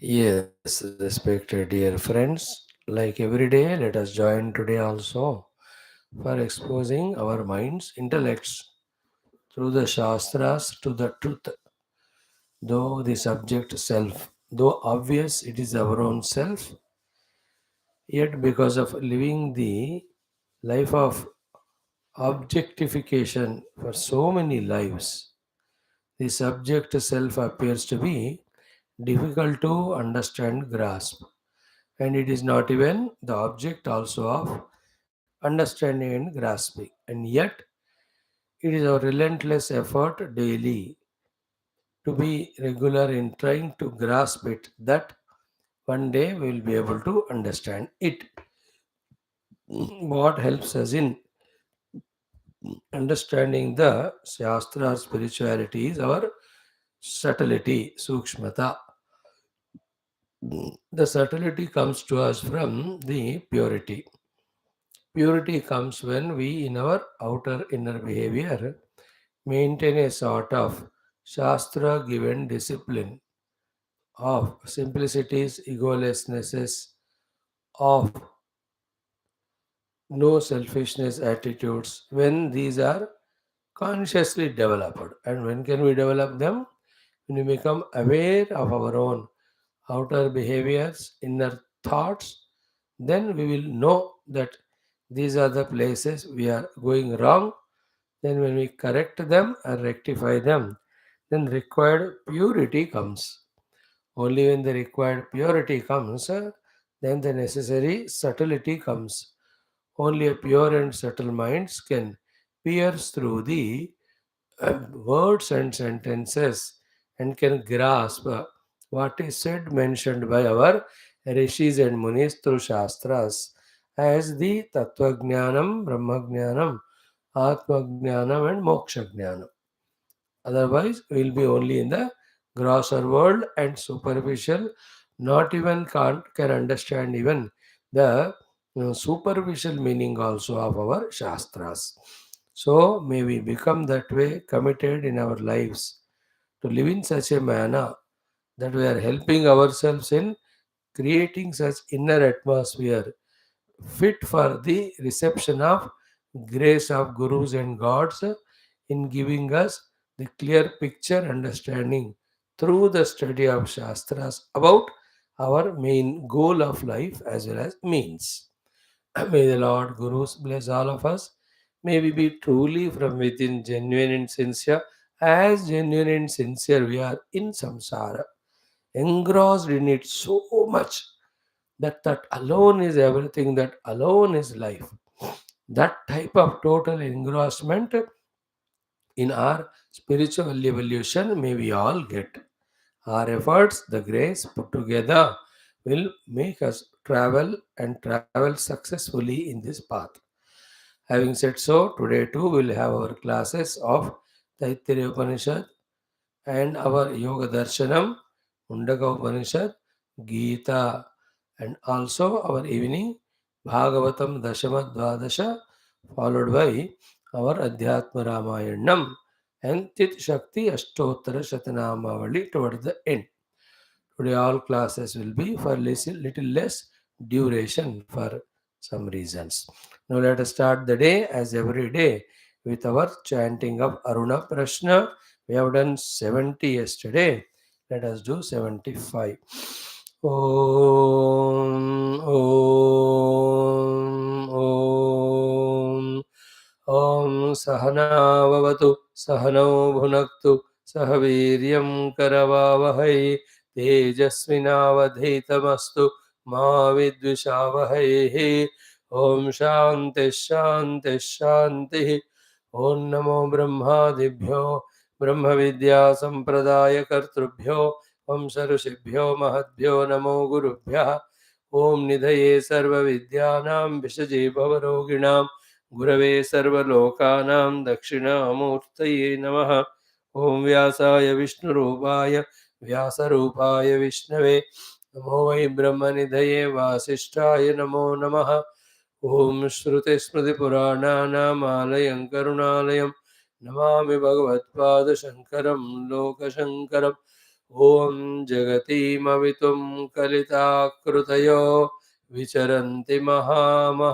Yes, respected dear friends, like every day, let us join today also for exposing our minds, intellects through the Shastras to the truth. Though the subject self, though obvious it is our own self, yet because of living the life of objectification for so many lives, the subject self appears to be difficult to understand, grasp. And it is not even the object also of understanding and grasping. And yet, it is our relentless effort daily to be regular in trying to grasp it that one day we will be able to understand it. What helps us in understanding the Shastra spirituality is our subtlety, sukshmata. The subtlety comes to us from the purity. Purity comes when we, in our outer inner behavior, maintain a sort of Shastra given discipline of simplicities, egolessnesses, of no selfishness attitudes, when these are consciously developed. And when can we develop them? When we become aware of our own outer behaviors, inner thoughts, then we will know that these are the places we are going wrong. Then, when we correct them or rectify them, then required purity comes. Only when the required purity comes, then the necessary subtlety comes. Only a pure and subtle minds can pierce through the words and sentences and can grasp what is said, mentioned by our rishis and munis through shastras as the Tattva Jnanam, Brahma Jnanam, Atma Jnanam, and Moksha Jnanam. Otherwise, we will be only in the grosser world and superficial, not even can understand even the superficial meaning also of our Shastras. So, may we become that way committed in our lives to live in such a manner that we are helping ourselves in creating such inner atmosphere fit for the reception of grace of gurus and gods in giving us the clear picture understanding through the study of shastras about our main goal of life as well as means. May the Lord Gurus bless all of us. May we be truly from within genuine and sincere, as genuine and sincere we are in samsara, engrossed in it so much that alone is everything, that alone is life. That type of total engrossment in our spiritual evolution may we all get. Our efforts, the grace put together, will make us travel and travel successfully in this path. Having said so, today too we'll have our classes of Taittiriya Upanishad and our Yoga Darshanam, Mundaka Upanishad, Gita, and also our evening Bhagavatam Dashama Dvadasha, followed by our Adhyatma Ramayanam and Tit Shakti Ashtottara Shatanamavali towards the end. Today all classes will be for little less duration for some reasons. Now let us start the day as every day with our chanting of Aruna Prashna. We have done 70 yesterday. Let us do 75. Om, Om, Om. Om Sahana Vavatu Sahano Bhunaktu Sahaviryam Karavavahai तेजस्विनावधीतमस्तु मा विद्विषावहैः ॐ शान्तिः शान्तिः शान्तिः ॐ नमो ब्रह्मादिभ्यो ब्रह्मविद्यासम्प्रदायकर्तृभ्यो वंश ऋषिभ्यो महद्भ्यो नमो गुरुभ्यः ॐ निधये सर्वविद्यानां विषजे भवरोगिणां गुरवे सर्वलोकानां दक्षिणामूर्तये नमः ॐ व्यासाय विष्णुरूपाय व्यासरूपाय विष्णवे नमो वै ब्रह्मनिधये वासिष्ठाय नमो नमः ॐ श्रुतिस्मृतिपुराणानामालयं करुणालयं नमामि भगवत्पादशङ्करं लोकशङ्करम् ॐ जगतीमवितुं कलिताकृतयो विचरन्ति महामहसच्चलतः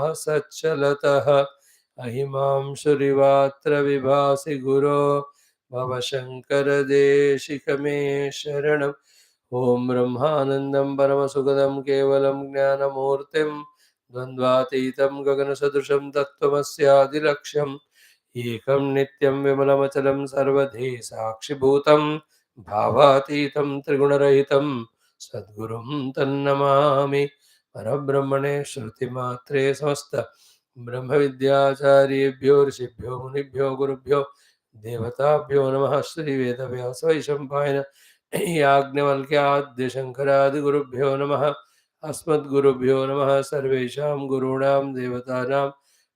अहिमांशुरिवात्र विभासि गुरो भवशङ्करदेशिकमे शरणम्। ॐ ब्रह्मानन्दं परमसुखदं केवलं ज्ञानमूर्तिं द्वन्द्वातीतं गगनसदृशं तत्त्वमस्यादिलक्ष्यम् एकं नित्यं विमलमचलं सर्वधी साक्षिभूतं भावातीतं त्रिगुणरहितं सद्गुरुं तन्नमामि। परब्रह्मणे श्रुतिमात्रे समस्त ब्रह्मविद्याचार्येभ्यो ऋषिभ्यो मुनिभ्यो गुरुभ्यो देवताभ्यो नमः। श्रीवेदव्यास वैशम्पायन याज्ञवल्क्याद्य शङ्करादिगुरुभ्यो नमः। अस्मद्गुरुभ्यो नमः। सर्वेषां गुरूणां देवतानां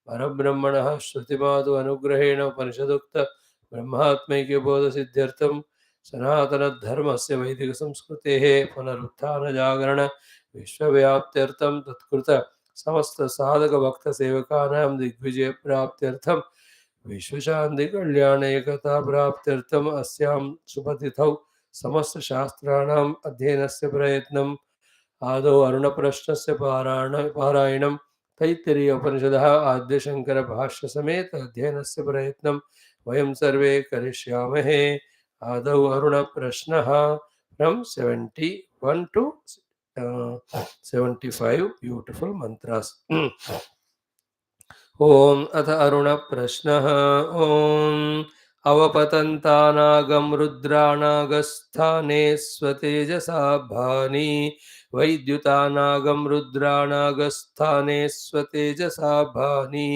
परब्रह्मणः श्रुतिमातु अनुग्रहेण उपनिषदुक्त ब्रह्मात्मैक्यबोधसिद्ध्यर्थं सनातनधर्मस्य वैदिकसंस्कृतेः पुनरुत्थानजागरण विश्वव्याप्त्यर्थं तत्कृत समस्तसाधकभक्तसेवकानां दिग्विजयप्राप्त्यर्थं विश्वशान्तिकल्याण एकता प्राप्त्यर्थम् अस्यां सुपतिथौ समस्तशास्त्राणाम् अध्ययनस्य प्रयत्नम् आदौ अरुणप्रश्नस्य पारायणं तैत्तिरीय उपनिषदः आद्यशङ्कर भाष्य समेत अध्ययनस्य प्रयत्नं वयं सर्वे करिष्यामहे। आदौ अरुणप्रश्नः फ्रम् 71 to 75 ब्यूटिफुल मन्त्रास्। ॐ अथ अरुणप्रश्नः। ॐ अवपतन्तानागं रुद्राणागस्थाने स्वतेजसा भानि वैद्युतानागं रुद्राणागस्थाने स्वतेजसा भानि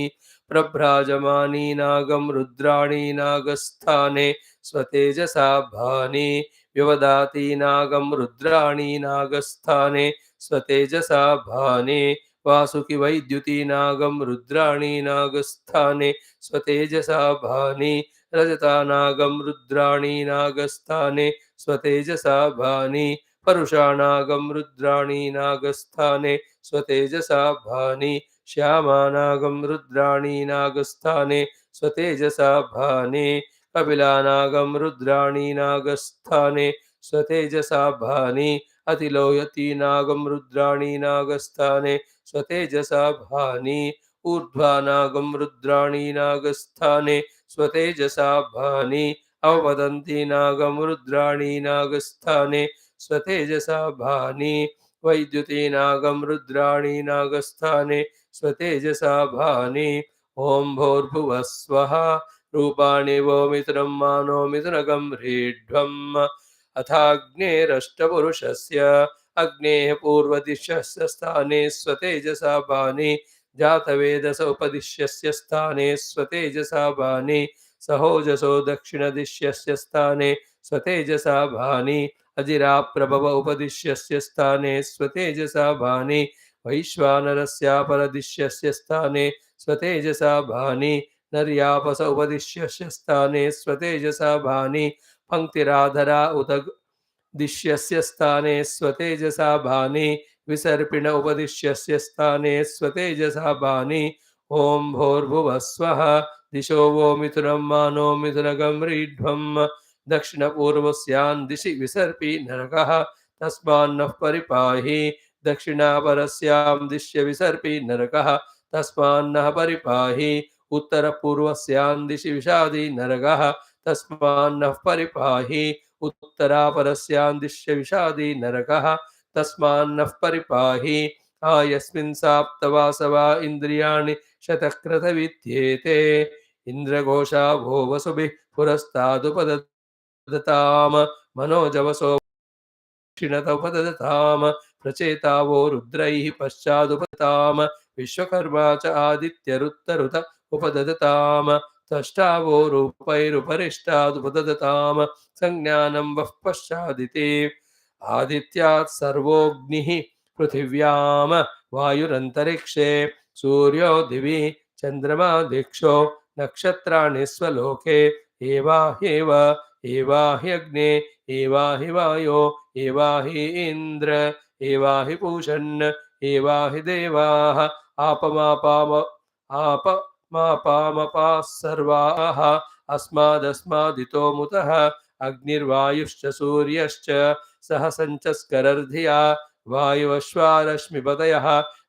प्रभ्राजमानी नागं रुद्राणी नागस्थाने स्वतेजसा भानि व्यवदाति नागं रुद्राणी नागस्थाने स्वतेजसा भानि वासुकि वैद्युति नागं रुद्राणी नागस्थाने स्वतेजसा भानि रजता नागं रुद्राणी नागस्थाने स्वतेजसा भानि परुषा नागं रुद्राणी नागस्थाने स्वतेजसा भानि श्यामा नागं रुद्राणी नागस्थाने स्वतेजसा भानि कपिला नागं रुद्राणी नागस्थाने स्वतेजसा भानि अतिलोयति नागं रुद्राणी नागस्थाने स्वतेजसा भानि ऊर्ध्वानागं रुद्राणी नागस्थाने स्वतेजसा भानि अववदन्ति नागं रुद्राणी नागस्थाने स्वतेजसा भानि वैद्युति नागं रुद्राणी नागस्थाने स्वतेजसा भानि ॐ भूर्भुवः स्वः रूपाणि वो मित्रं मानो मिथुनगं ह्रीढ्वम् अथाग्नेरष्टपुरुषस्य अग्नेः पूर्वदिशस्य स्थाने स्वतेजसा भानि जातवेदस उपदिश्यस्य स्थाने स्वतेजसा भानि सहोजसो दक्षिणदिश्यस्य स्थाने स्वतेजसा भानि अजिराप्रभव उपदिश्यस्य स्थाने स्वतेजसा भानि वैश्वानरस्यापरदिश्यस्य स्थाने स्वतेजसा भानि नर्यापस उपदिश्यस्य स्थाने स्वतेजसा भानि पङ्क्तिराधरा उत दिश्यस्य स्थाने स्वतेजसा भानि विसर्पिण उपदिश्यस्य स्थाने स्वतेजसा भानि ॐ भूर्भुवः स्वः दिशो वो मिथुनं मानो मिथुनगं रीढ्वम् दक्षिणपूर्वस्यां दिशि विसर्पि नरकः तस्मान्नः परिपाहि दक्षिणापरस्यां दिश्य विसर्पि नरकः तस्मान्नः परिपाहि उत्तरपूर्वस्यां दिशि विषादि नरकः तस्मान्नः परिपाहि उत्तरापरस्यां दिश्य विषादि नरकः तस्मान्नः परिपाहि यस्मिन् साप्तवासवा इन्द्रियाणि शतक्रतविद्येते इन्द्रघोषा वो वसुभिः पुरस्तादुपदताम मनोजवसो दक्षिणतोपदताम प्रचेतावो रुद्रैः पश्चादुपदताम विश्वकर्मा च आदित्यरुत्तरुत उपददताम त्वष्टावो रूपैरुपरिष्टादुपदताम संज्ञानं वः पश्चादिति आदित्यात् सर्वोऽग्निः पृथिव्याम वायुरन्तरिक्षे सूर्यो दिवि चन्द्रमा दिक्षो नक्षत्राणि स्वलोके एवा ह्येव एवा ह्यग्ने एवा हि वायो एवा हि इन्द्र एवा हि पूषन् एवा हि देवाः आपमापामपाः सर्वाः अस्मादस्मादितो मुतः अग्निर्वायुश्च सूर्यश्च सह सञ्चस्करर्धिया वायुवश्वारश्मिपतयः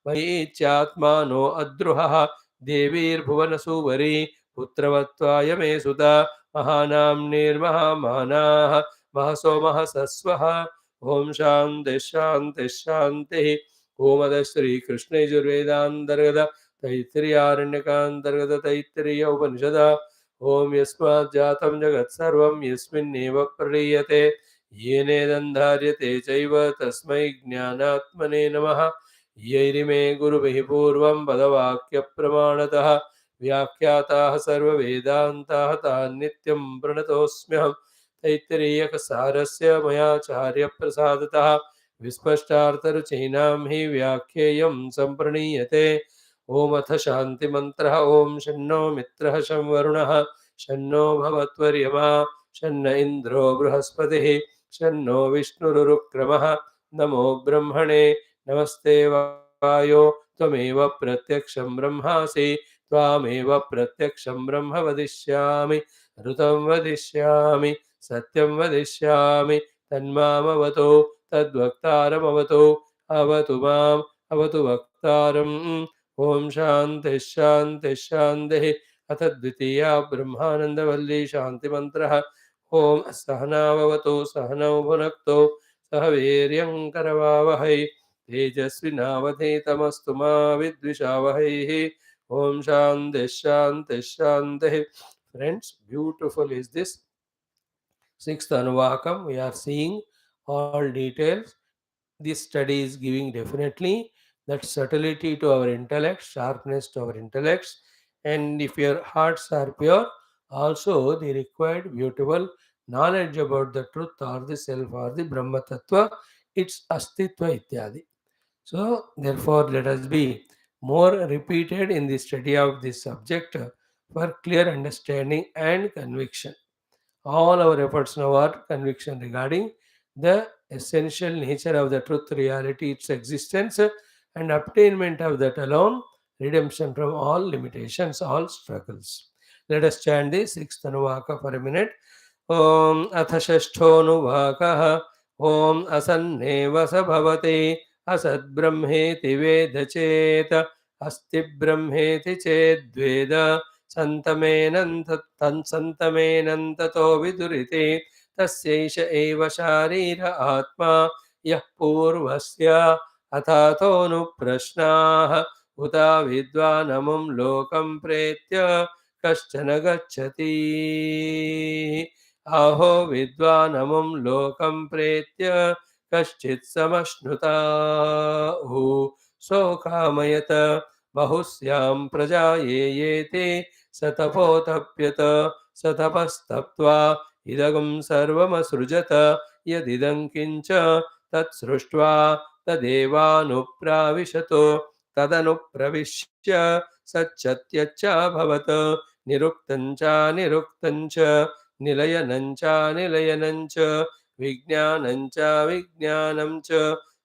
मरीच्यात्मानो अद्रुहः देवीर्भुवनसुवरी पुत्रवत्त्वाय मे सुत महानाम्नीर्महामानाः महसो महसस्वः ओम शांति शांति शांति ओमद श्री कृष्ण यजुर्वेदांतर्गत तैत्तिरीयारण्यकांतर्गत तैत्तिरीय उपनिषद ओम यस्मात् जातं जगत् सर्वं यस्मिन्नेव प्रलीयते येनेदन्धार्यते चैव तस्मै ज्ञानात्मने नमः यैरिमे गुरुभिः पूर्वं पदवाक्यप्रमाणतः व्याख्याताः सर्ववेदान्ताः तान् नित्यं प्रणतोऽस्म्यहम् तैत्तिरीयकसारस्य मयाचार्यप्रसादतः विस्पष्टार्थरुचीनां हि व्याख्येयं सम्प्रणीयते ओमथ शान्तिमन्त्रः ॐ शन्नो मित्रः शं वरुणः शन्नो भवत्वर्यमा शन्न इन्द्रो बृहस्पतिः शन्नो विष्णुरुक्रमः नमो ब्रह्मणे नमस्ते वायो त्वमेव प्रत्यक्षं ब्रह्मासि त्वामेव प्रत्यक्षं ब्रह्म वदिष्यामि ऋतं वदिष्यामि सत्यं वदिष्यामि तन्मामवतु तद्वक्तारमवतु अवतु माम् अवतु वक्तारम् ॐ शान्तिः शान्तिः शान्तिः अथ द्वितीया ब्रह्मानन्दवल्ली शान्तिमन्त्रः ॐ सहनाववतु सहनौ भुनक्तु सह वीर्यं करवावहै तेजस्विनावधीतमस्तु मा विद्विषावहैः ॐ शान्तिः शान्तिः शान्तिः. Friends, beautiful is this sixth Anuvakam. We are seeing all details. This study is giving definitely that subtlety to our intellect, sharpness to our intellects. And if your hearts are pure, also the required beautiful knowledge about the truth or the self or the Brahma Tattva, its Astitva Ityadi. So, therefore, let us be more repeated in the study of this subject for clear understanding and conviction. All our efforts now are conviction regarding the essential nature of the truth, reality, its existence, and obtainment of that alone, redemption from all limitations, all struggles. Let us chant the sixth Anuvaka for a minute. Om अथ षष्ठोऽनुवाकः ॐ असन्नेव स भवति असद्ब्रह्मेति वेद चेत् अस्ति ब्रह्मेति चेद्वेद सन्तमेनन्ततो विदुरिते तस्यैष एव शारीर आत्मा यः पूर्वस्य अथातोऽनुप्रश्नाः उत विद्वानमुं लोकं प्रेत्य कश्चन गच्छति आहो विद्वानमुं लोकं प्रेत्य कश्चित् समश्नुता सोकामयत बहुस्यां प्रजा ये ते स तपोतप्यत स तपस्तप्त्वा इदगं सर्वमसृजत यदिदं किञ्च तत्सृष्ट्वा तदेवानुप्राविशतो तदनुप्रविश्य सच्चत्यच्चाभवत् निरुक्तं च निरुक्तं च निलयनं च निलयनं च विज्ञानं च विज्ञानं च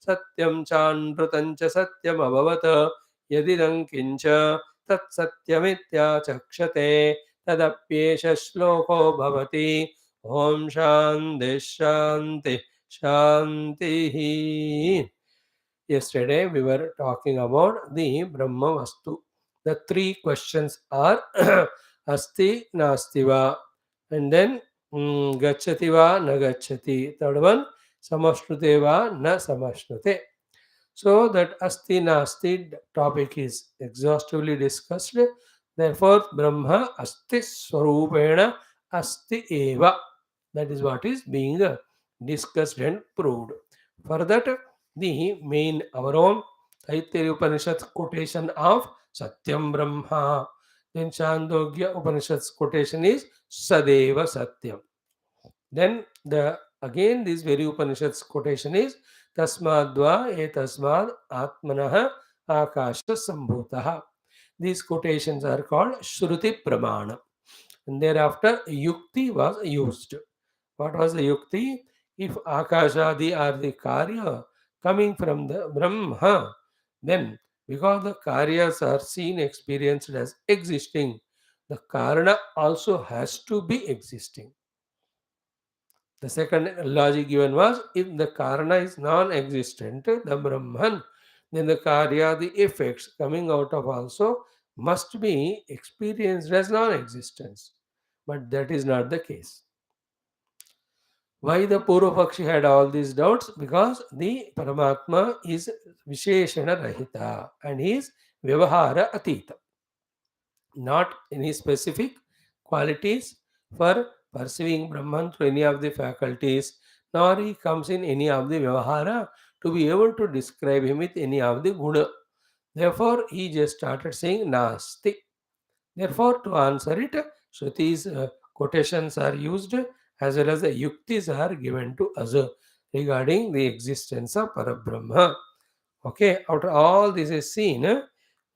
सत्यं चानृतं च सत्यमभवत् यदिदं किञ्च तत्सत्यमित्याचक्षते तदप्येष श्लोको भवति ॐ शान्तिः शान्तिः शान्तिः. Yesterday we were talking about the Brahma Vastu. The three questions are Asti Nasti Va, and then Gacchati Va Na Gacchati. Third one Samashnute Va Na Samashnute. So that Asti Nasti topic is exhaustively discussed. Therefore, Brahma Asti Swarupena Asti Eva. That is what is being discussed and proved. For that, the main our own Taittiriya Upanishad quotation of Satyam Brahma. Then Chandogya Upanishad's quotation is Sadeva Satyam. Then the again this very Upanishad's quotation is Tasmadva etasmad atmanah akasha sambhutah. These quotations are called Shruti Pramana. And thereafter Yukti was used. What was the Yukti? If Akashadi are the Karya coming from the Brahma, then because the Karyas are seen, experienced as existing, the Karana also has to be existing. The second logic given was, if the karana is non-existent, the Brahman, then the karya, the effects coming out of also must be experienced as non-existence. But that is not the case. Why the Purvapakshi had all these doubts? Because the Paramatma is Visheshana Rahita and he is Vyavahara Atita, not any specific qualities for perceiving Brahman through any of the faculties, nor he comes in any of the Vyavahara to be able to describe him with any of the Guna. Therefore, he just started saying Nasti. Therefore, to answer it, Shruti's quotations are used as well as the yuktis are given to us regarding the existence of Parabrahma. Okay, after all this is seen,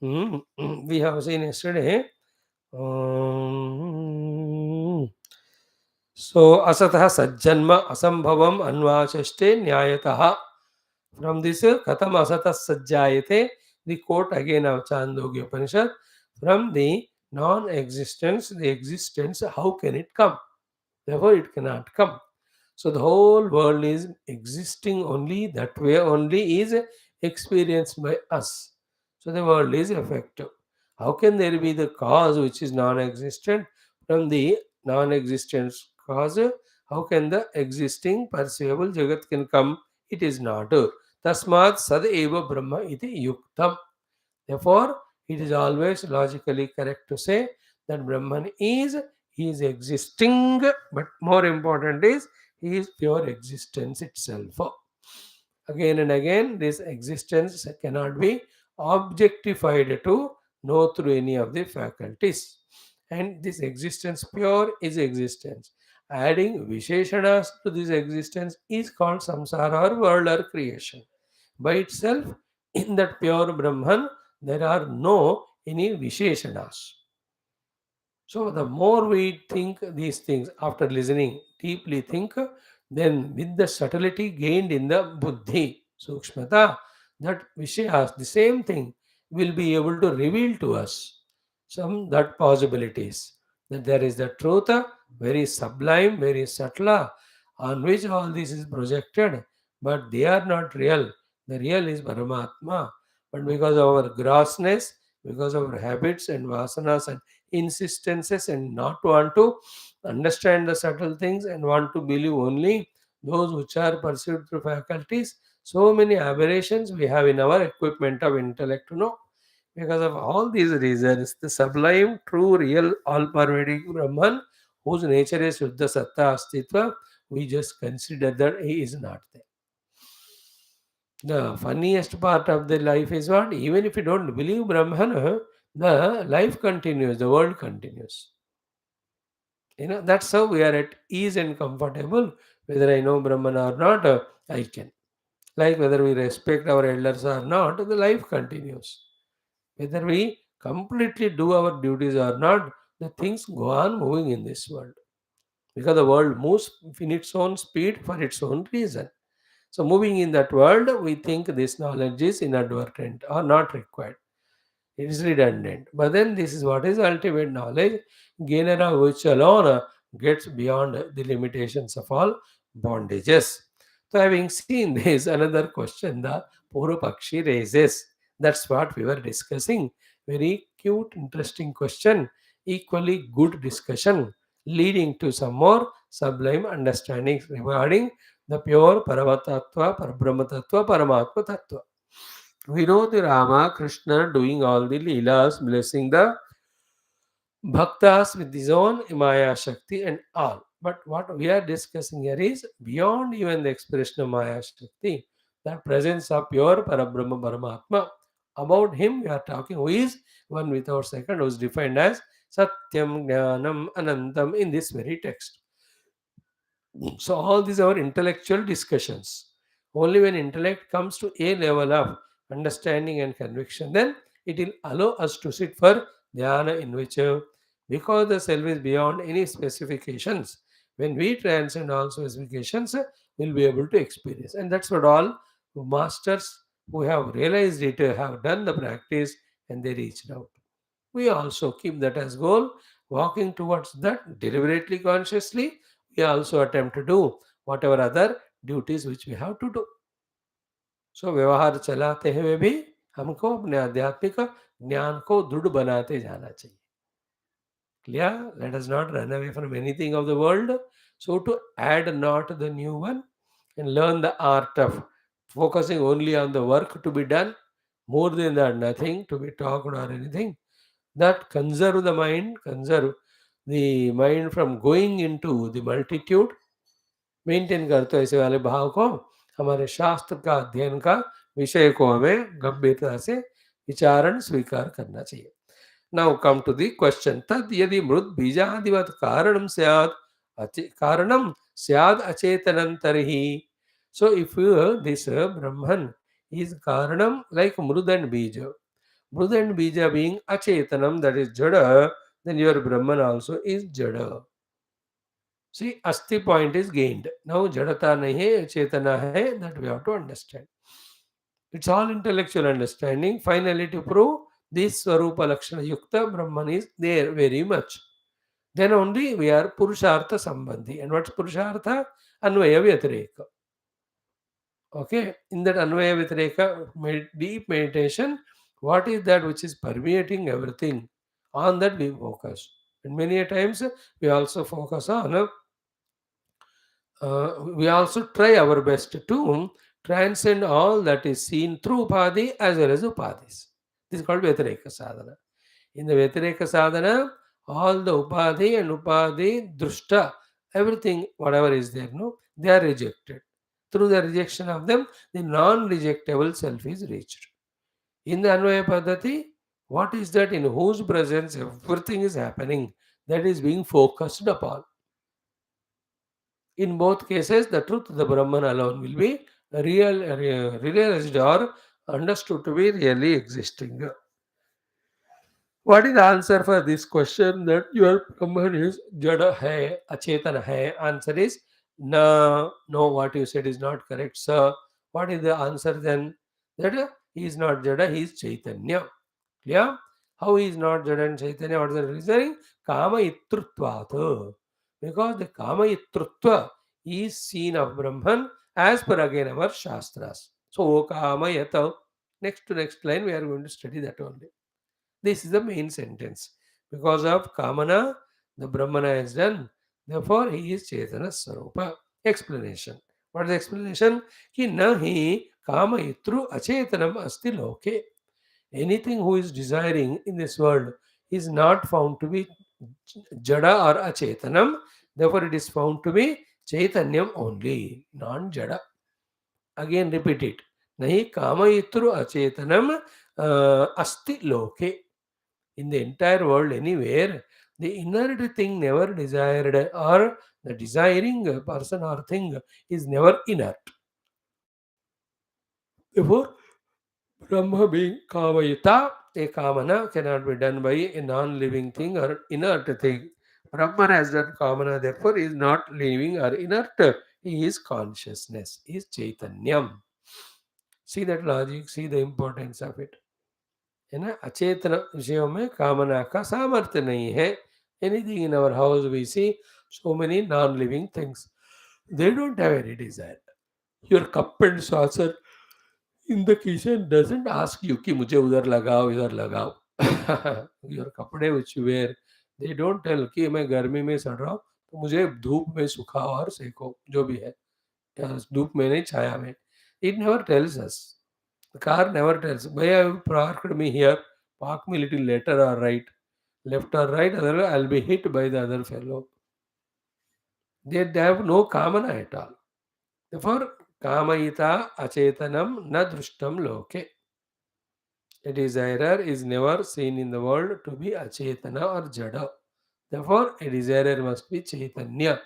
we have seen yesterday. um, so, asatah sajjanma asambhavam anvashashte nyayatah. From this, katam asatah sajjayate, the quote again of Chandogya Upanishad, from the non-existence, the existence, how can it come? Therefore, it cannot come. So, the whole world is existing only that way, only is experienced by us. So, the world is effective. How can there be the cause which is non existent? From the non existence cause, how can the existing perceivable Jagat can come? It is not. Tasmat sad eva Brahma iti yuktam. Therefore, it is always logically correct to say that Brahman is, he is existing, but more important is, he is pure existence itself. Again and again, this existence cannot be objectified to know through any of the faculties. And this existence, pure is existence. Adding Visheshanas to this existence is called samsara or world or creation. By itself, in that pure Brahman, there are no any Visheshanas. So the more we think these things after listening, deeply think, then with the subtlety gained in the buddhi, sukshmata, that Vishayas, the same thing, will be able to reveal to us some that possibilities. That there is the truth, very sublime, very subtle, on which all this is projected, but they are not real. The real is Paramatma. But because of our grossness, because of our habits and vasanas and insistences and not want to understand the subtle things and want to believe only those which are perceived through faculties, so many aberrations we have in our equipment of intellect to know. Because of all these reasons, the sublime, true, real, all-pervading Brahman, whose nature is Shuddha Satta Astitva, we just consider that he is not there. The funniest part of the life is what? Even if you don't believe Brahman, the life continues, the world continues. That's how we are at ease and comfortable. Whether I know Brahman or not, I can. Like whether we respect our elders or not, the life continues. Whether we completely do our duties or not, the things go on moving in this world. Because the world moves in its own speed for its own reason. So, moving in that world, we think this knowledge is inadvertent or not required. It is redundant. But then this is what is ultimate knowledge, gainer of which alone gets beyond the limitations of all bondages. So having seen this, another question the Purvapakshi raises. That's what we were discussing. Very cute, interesting question. Equally good discussion, leading to some more sublime understandings regarding the pure Paramatatva, Parabrahmatattva, Paramatma Tattva. We know the Rama, Krishna doing all the Leelas, blessing the Bhaktas with his own Maya Shakti and all. But what we are discussing here is beyond even the expression of Maya Shakti, that presence of pure Parabrahma Paramatma. About him, we are talking who is one without second, who is defined as Satyam Jnanam Anantam in this very text. So all these are intellectual discussions. Only when intellect comes to a level of understanding and conviction, then it will allow us to sit for dhyana in which, because the self is beyond any specifications, when we transcend all specifications, we'll be able to experience. And that's what all masters who have realized it have done the practice and they reached out. We also keep that as goal, walking towards that deliberately, consciously. We also attempt to do whatever other duties which we have to do. सो व्यवहार चलाते हुए भी हमको अपने आध्यात्मिक ज्ञान को दृढ़ बनाते जाना चाहिए. Clear? Let us not run away from anything of the world. So to add not the new one and learn the art of focusing only on the work to be done, more than that, nothing to be talked or anything. That conserve the mind from going into the multitude, maintain करते हो ऐसे वाले भाव को, हमारे शास्त्र का अध्ययन का विषय को हमें गंभीरता से विचारण स्वीकार करना चाहिए. Now come to the question. Tad yadi mrud bijadivat karanam syad achetanam tarhi. So if this Brahman is karanam like mrud and bija. Mrud and bija being achetanam, that is jada, then your Brahman also is jada. See, asti point is gained. Now jadata nahi hai, chetana hai, that we have to understand. It's all intellectual understanding. Finally, to prove this Swarupa Lakshana Yukta Brahman is there very much. Then only we are Purushartha Sambandhi. And what's Purushartha? Anvaya Vyatireka. Okay, in that Anvaya Vyatireka, deep meditation, what is that which is permeating everything? On that we focus. And many a times we also focus on we also try our best to transcend all that is seen through Upadhi as well as Upadhis. This is called Vyatireka Sadhana. In the Vyatireka Sadhana, all the Upadhi and Upadhi, Drushta, everything, whatever is there, no, they are rejected. Through the rejection of them, the non-rejectable self is reached. In the Anvaya Paddhati, what is that in whose presence everything is happening? That is being focused upon. In both cases, the truth, the Brahman alone will be realized or understood to be really existing. What is the answer for this question that your Brahman is Jada hai, Achetana hai? Answer is no, no, what you said is not correct, sir. What is the answer then? That he is not Jada, he is Chaitanya. Clear? How he is not Jada and Chaitanya? What is the reasoning? Kama Itrutvat. Because the Kama Itrutva is seen of Brahman as per again our Shastras. So, O Kama Yata. Next to next line, we are going to study that only. This is the main sentence. Because of Kamana, the Brahmana is done. Therefore, he is Chaitanya Sarupa. Explanation. What is the explanation? Ki nahi kama itru achetanam asti loke. Anything who is desiring in this world is not found to be jada or achetanam. Therefore, it is found to be chaitanyam only, non-jada. Again, repeat it. Nahi kama itru achetanam asti loke. In the entire world, anywhere, the inert thing never desired, or the desiring person or thing is never inert. Therefore, Brahma being Kamayita, a Kamana cannot be done by a non living thing or inert thing. Brahman has done Kamana, therefore, is not living or inert. He is consciousness, he is Chaitanyam. See that logic, see the importance of it. है ना. अचेतन विषयों में कामना का सामर्थ्य नहीं है. Anything in our house we see so many non-living things. They don't have any desire. Your cup and saucer in the kitchen doesn't ask you कि मुझे उधर लगाओ इधर लगाओ. Your कपड़े which you wear, they don't tell कि मैं गर्मी में सड़ रहा हूँ तो मुझे धूप में सुखाओ और सेको, जो भी है, या धूप में नहीं छाया में. It never tells us. The car never tells, why have you parked me here? Park me little later or right, left or right, otherwise I'll be hit by the other fellow. They have no kamana at all. Therefore, kamayita achetanam na drushtam loke. A desirer is never seen in the world to be achetana or jada. Therefore, a desirer must be chaitanya.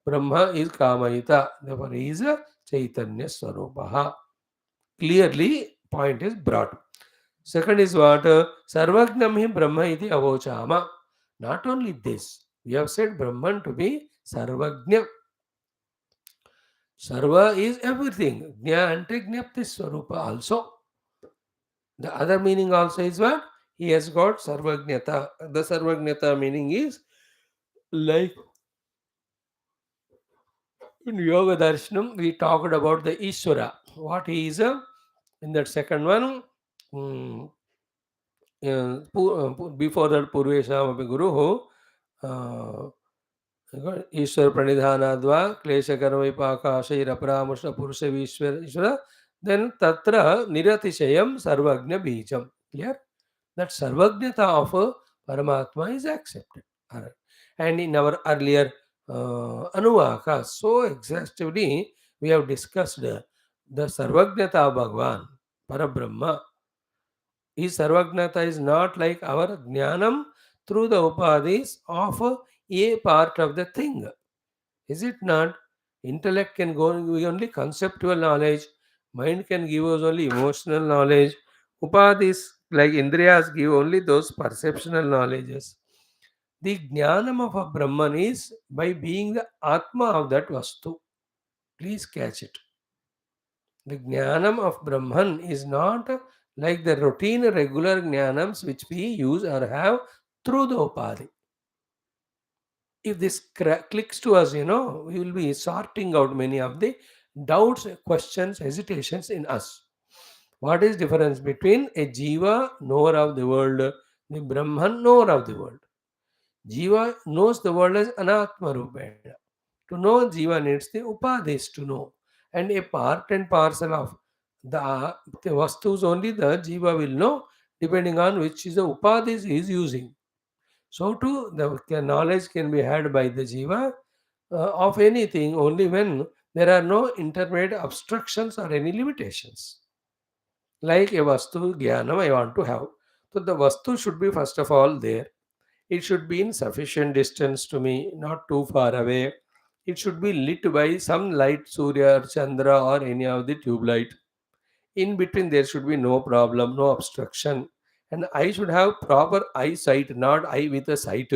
Brahma is kamayita. Therefore, he is a chaitanya swarupaha. Clearly, point is brought. Second is what? Sarvagnam hi Brahma iti avochama. Not only this, we have said Brahman to be Sarvagnya. Sarva is everything. Jna and Jnapti Swarupa also. The other meaning also is what? He has got Sarvagnyata. The Sarvagnyata meaning is like In Yoga Darshanam, we talked about the Ishvara. What he is. In that second one, mm, before that, Purvesham Api Guru, uh, ईश्वर प्रणिधानाद्वा क्लेशकर्मविपाकाशैरपरामृष्ट पुरुष ईश्वर then tatra niratishayam sarvagna bijam. Clear? That sarvagnata of Paramatma is accepted. Alright. And in our earlier Anuvaka, so exhaustively we have discussed the sarvagnata of Bhagavan, Parabrahma. His sarvagnata is not like our jnanam through the upadhis of a part of the thing. Is it not? Intellect can go give only conceptual knowledge, mind can give us only emotional knowledge, upadhis like indriyas give only those perceptional knowledges. The jnanam of a Brahman is by being the Atma of that Vastu. Please catch it. The jnanam of Brahman is not like the routine regular jnanams which we use or have through the upadhi. If this clicks to us, we will be sorting out many of the doubts, questions, hesitations in us. What is difference between a jiva knower of the world, the Brahman knower of the world? Jiva knows the world as anatma rupena. To know jiva needs the upadhis to know, and a part and parcel of the vastus only the jiva will know, depending on which is the upadhis he is using. So too, the knowledge can be had by the jiva of anything only when there are no intermediate obstructions or any limitations. Like a vastu jnanam I want to have. So the vastu should be first of all there. It should be in sufficient distance to me, not too far away. It should be lit by some light, Surya or Chandra or any of the tube light. In between, there should be no problem, no obstruction. And I should have proper eyesight, not eye with a sight.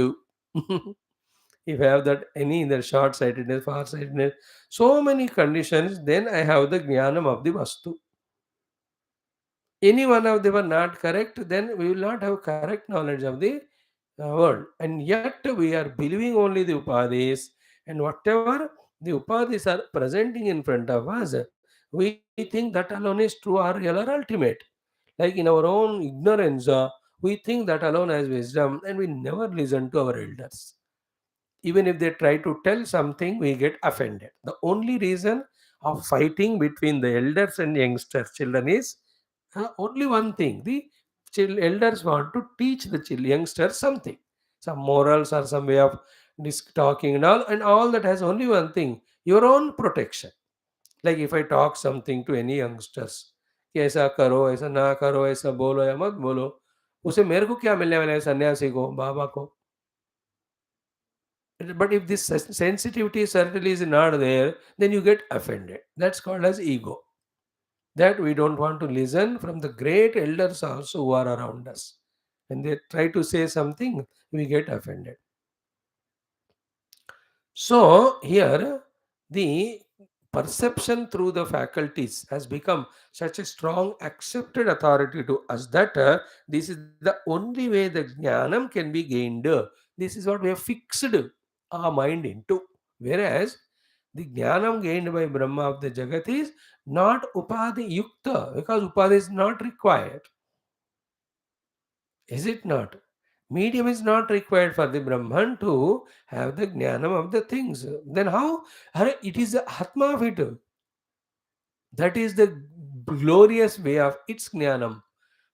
If I have that any in the short sightedness, far sightedness, so many conditions, then I have the jnanam of the Vastu. Any one of them are not correct, then we will not have correct knowledge of the world. And yet we are believing only the upadhis, and whatever the upadhis are presenting in front of us, we think that alone is true or real or ultimate. Like in our own ignorance, we think that alone has wisdom, and we never listen to our elders. Even if they try to tell something, we get offended. The only reason of fighting between the elders and youngsters, children, is only one thing. The elders want to teach the youngsters something, some morals or some way of talking and all that has only one thing: your own protection. Like if I talk something to any youngsters, कि ऐसा करो, ऐसा ना करो, ऐसा बोलो या मत बोलो, उसे मेरे को क्या मिलने वाला है, सन्यासी को, बाबा को? But if this sensitivity certainly is not there, then you get offended. That's called as ego. That we don't want to listen from the great elders also who are around us. When they try to say something, we get offended. So here the perception through the faculties has become such a strong accepted authority to us that this is the only way the jnanam can be gained. This is what we have fixed our mind into. Whereas the jnanam gained by Brahma of the Jagat is not upadhi yukta, because upadhi is not required. Is it not? Medium is not required for the Brahman to have the jnanam of the things. Then how? It is the Atma of it. That is the glorious way of its jnanam.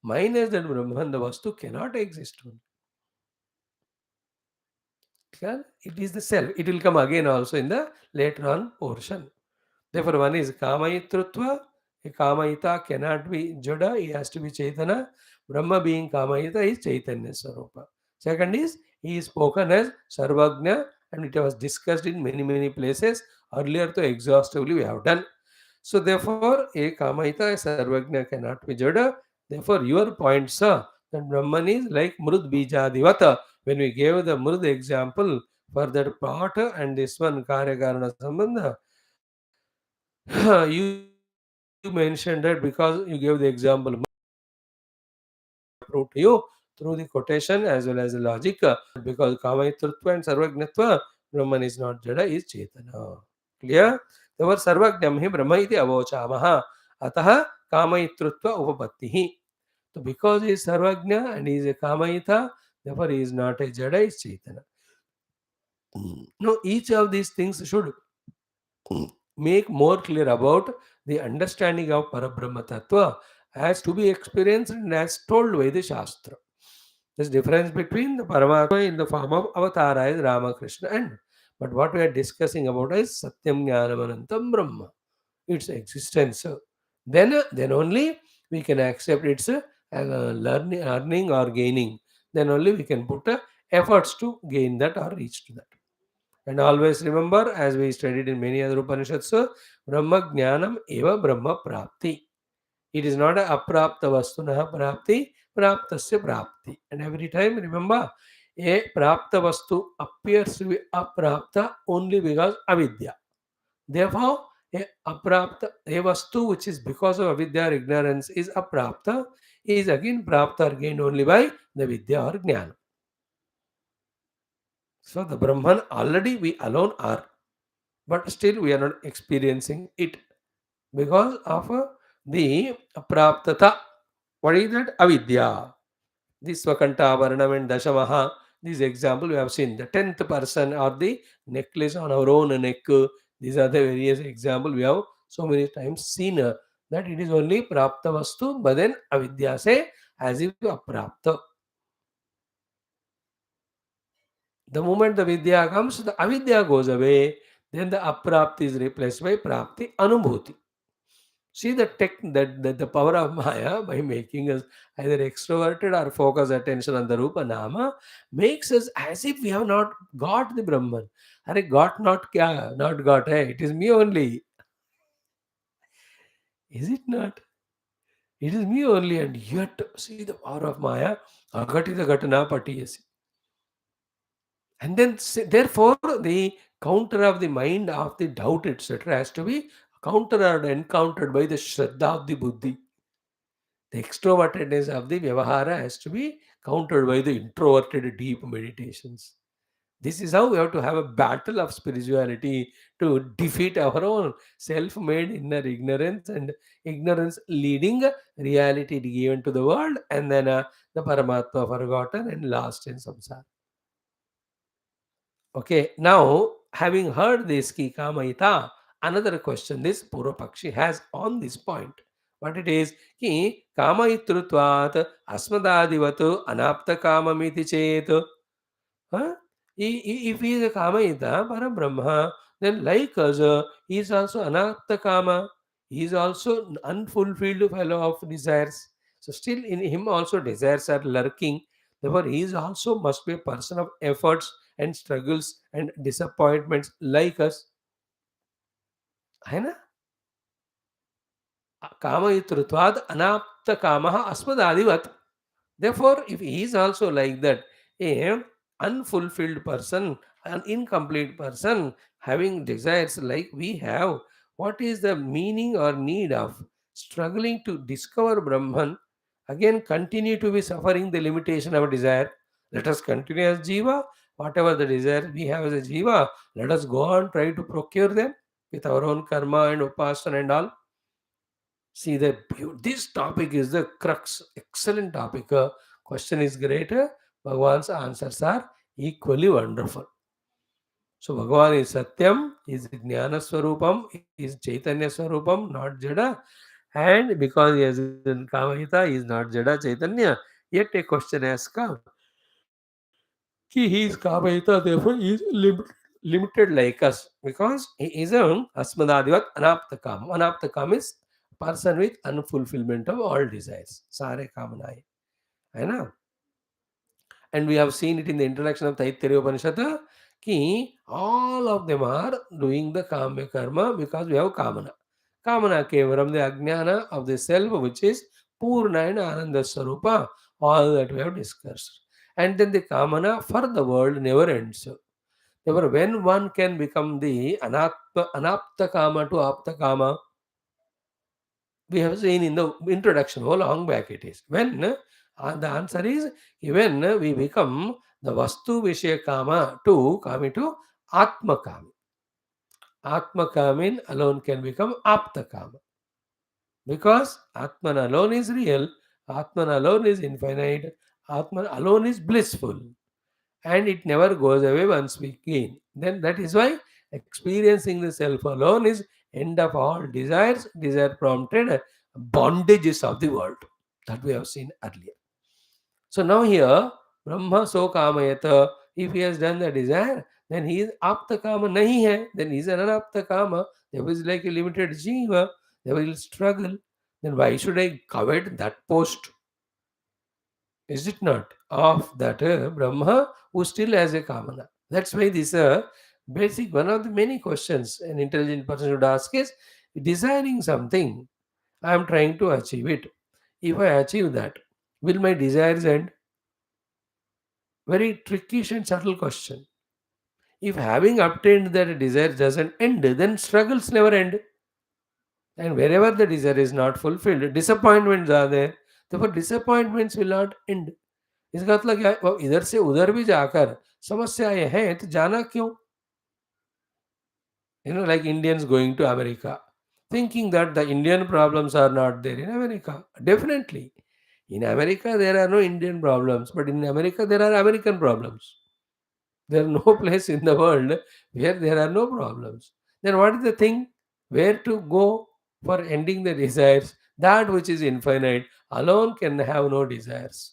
Minus that Brahman, the Vastu cannot exist. Clear? It is the self. It will come again also in the later on portion. Therefore, one is Kamayitritva. A Kamayita cannot be Jada, he has to be Chaitanya. Brahma being Kamayita is Chaitanya Sarupa. Second is, he is spoken as Sarvagna, and it was discussed in many, many places. Earlier, to exhaustively we have done. So, therefore, a Kamayita, a Sarvagna cannot be Jada. Therefore, your point, sir, that Brahman is like Mrud Bijadivata. When we gave the Mrud example for that part and this one Karya Karana Sambandha, you mentioned that because you gave the example prove to you through the quotation as well as the logic because Kamayitrutva and Sarvagnatva, Brahman is not Jada, is Chetana. Clear? Therefore, Sarvajnam hi Brahma iti avochamah. Atah kamayitritva upapattihi. So because he is Sarvajna and he is a Kamayita, therefore he is not a Jada, he is Chaitanya. No, each of these things should make more clear about the understanding of Parabrahma Tattva as to be experienced and as told by the Shastra. There's difference between the Paramatma in the form of Avatara is Ramakrishna and but what we are discussing about is Satyam Jnanamanantam Brahma, its existence. Then only we can accept its learning or gaining. Then only we can put efforts to gain that or reach to that. And always remember, as we studied in many other Upanishads, Brahma Jnanam eva Brahma Prapti. It is not a aprapta vastunaha prapti, praptasya prapti. And every time remember, a prapta vastu appears to be aprapta only because avidya. Therefore, a vastu which is because of avidya or ignorance is aprapta, is again prapta or gained only by the vidya or jnana. So the Brahman already we alone are, but still we are not experiencing it because of the apraptata. What is that? Avidya. This Swakanta, Varnam and Dashamaha, this example we have seen. The 10th person or the necklace on our own neck. These are the various example we have so many times seen that it is only Prapta Vastu, but then Avidya say as if Aprapta. The moment the Vidya comes, the Avidya goes away, then the Aprapti is replaced by Prapti Anubhuti. See the tech that the power of Maya by making us either extroverted or focus attention on the Rupa Nama makes us as if we have not got the Brahman. Are got not kya? Not got. Hey, it is me only. Is it not? It is me only, and yet see the power of Maya. Agati the Gatana Patiyasi. And then therefore the counter of the mind of the doubt, etc., has to be countered or encountered by the Shraddha of the Buddhi. The extrovertedness of the Vyavahara has to be countered by the introverted deep meditations. This is how we have to have a battle of spirituality to defeat our own self made inner ignorance and ignorance leading reality given to the world, and then the Paramatma forgotten and lost in samsara. Okay, now having heard this ki kamaita, another question this Purvapakshi has on this point. What it is ki kamayitrutvat asmadadivatu anapta kamamiti chet. Huh? If he is a Kamayita, Parabrahma, then like us, he is also Anapta Kama. He is also an unfulfilled fellow of desires. So still in him also desires are lurking. Therefore, he is also must be a person of efforts and struggles and disappointments like us. है ना? कामयितृत्वाद अनाप्त कामः अस्मदादिवत्. Therefore, if he is also like that, a unfulfilled person, an incomplete person, having desires like we have, what is the meaning or need of struggling to discover Brahman? Again, continue to be suffering the limitation of desire. Let us continue as Jiva. Whatever the desire we have as a Jiva, let us go on try to procure them with our own karma and upasana and all. See that this topic is the crux. Excellent topic. Question is great. Bhagwan's answers are equally wonderful. So Bhagavan is Satyam, is Jnana Swarupam, is Chaitanya Swarupam, not Jada. And because he is in Kamahita, he is not Jada Chaitanya. Yet a question has come. He is Kamahita, therefore he is limited like us. Because he is a Asmadadivat Anaptakam. Anaptakam is person with unfulfillment of all desires. Sare Kamanai. है ना? And we have seen it in the introduction of Taittiriya Upanishad ki all of them are doing the kama karma because we have kamana. Kamana came from the ajnana of the self, which is Purna and Ananda Sarupa, all that we have discussed. And then the kamana for the world never ends. Therefore, when one can become the anapta kama to apta kama, we have seen in the introduction, how long back it is. When the answer is when we become the Vastu Vishaya Kama to Kami to Atma Kami. Atma Kamin alone can become Apta Kama. Because Atman alone is real, Atman alone is infinite, Atman alone is blissful, and it never goes away once we gain. Then that is why experiencing the self alone is end of all desires, desire prompted bondages of the world that we have seen earlier. So now here, Brahma so kamayata, if he has done the desire, then he is apta kama nahi hai, then he is an anapta kama. There is like a limited jiva, they will struggle. Then why should I covet that post? Is it not? Of that Brahma who still has a kamana. That's why this basic one of the many questions an intelligent person should ask is desiring something. I am trying to achieve it. If I achieve that, will my desires end? Very tricky and subtle question. If having obtained that desire doesn't end, then struggles never end. And wherever the desire is not fulfilled, disappointments are there. Therefore, disappointments will not end. इसका मतलब क्या है? वो इधर से उधर भी जाकर समस्याएं हैं तो जाना क्यों? Like Indians going to America, thinking that the Indian problems are not there in America. Definitely, in America there are no Indian problems, but in America there are American problems. There are no place in the world where there are no problems. Then what is the thing? Where to go for ending the desires? That which is infinite alone can have no desires.